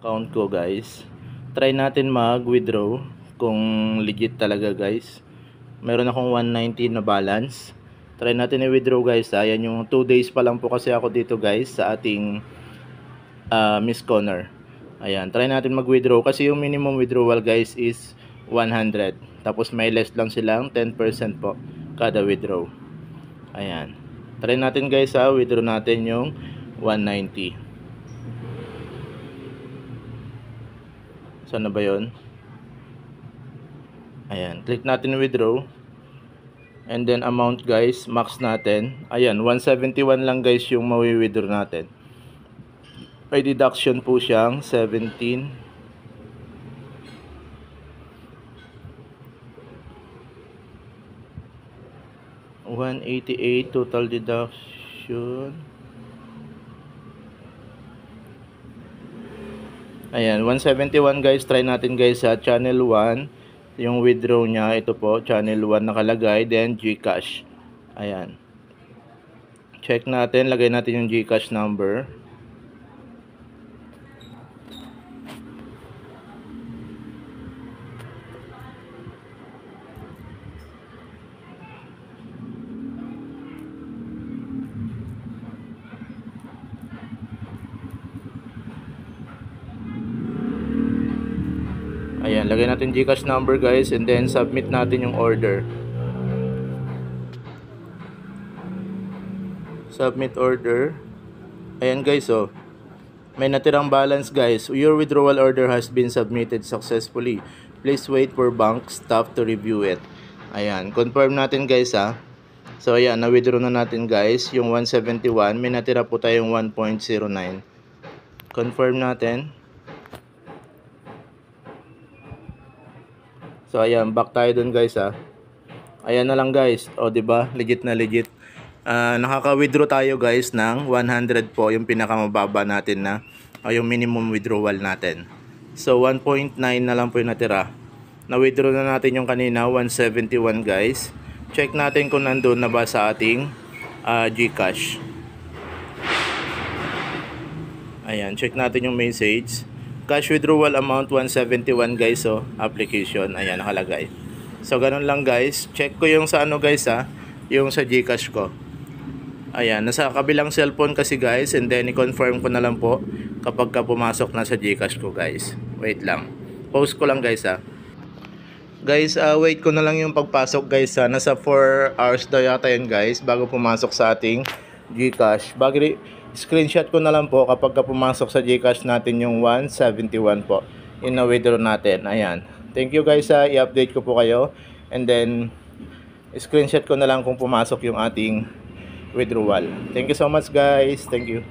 account ko guys. Try natin mag-withdraw kung legit talaga guys. Meron akong 190 na balance. Try natin i-withdraw guys. Ayan yung 2 days pa lang po kasi ako dito guys sa ating Miss Connor. Ayan, try natin mag-withdraw kasi yung minimum withdrawal guys is 100. Tapos may less lang silang 10% po kada withdraw. Ayan. Try natin guys withdraw natin yung 190. Saan na ba yun? Ayan, click natin withdraw. And then amount guys, max natin. Ayan, 171 lang guys yung mawi-withdraw natin. May deduction po siyang 17. $188 total deduction. Ayan, 171 guys. Try natin guys sa channel 1. Yung withdraw niya, ito po, channel 1 nakalagay. Then GCash. Ayan. Check natin, lagay natin yung GCash number. Ayan, lagay natin GCash number guys and then submit natin yung order. Submit order. Ayan guys, oh. May natirang balance guys. Your withdrawal order has been submitted successfully. Please wait for bank staff to review it. Ayan, confirm natin guys So ayan, na-withdraw na natin guys yung 171. May natira po tayong 1.09. Confirm natin. So ayan, back tayo dun guys Ayan na lang guys. O di ba? Legit na legit. Nakaka-withdraw tayo guys ng 100 po, yung pinakamababa natin na yung minimum withdrawal natin. So 1.9 na lang po yung natira. Na-withdraw na natin yung kanina 171 guys. Check natin kung nandun na ba sa ating GCash. Ayan, check natin yung message. Cash withdrawal amount 171 guys, application. Ayan, nakalagay. So ganun lang guys. Check ko yung sa ano guys yung sa GCash ko. Ayan, nasa kabilang cellphone kasi guys, and then i-confirm ko na lang po kapag ka pumasok na sa GCash ko guys. Wait lang. Post ko lang guys Guys, wait ko na lang yung pagpasok guys Nasa 4 hours daw yata yun guys bago pumasok sa ating GCash. Screenshot ko na lang po kapag ka pumasok sa GCash natin yung 171 po. Yung na-withdraw natin. Ayan. Thank you guys i-update ko po kayo. And then screenshot ko na lang kung pumasok yung ating withdrawal. Thank you so much guys. Thank you.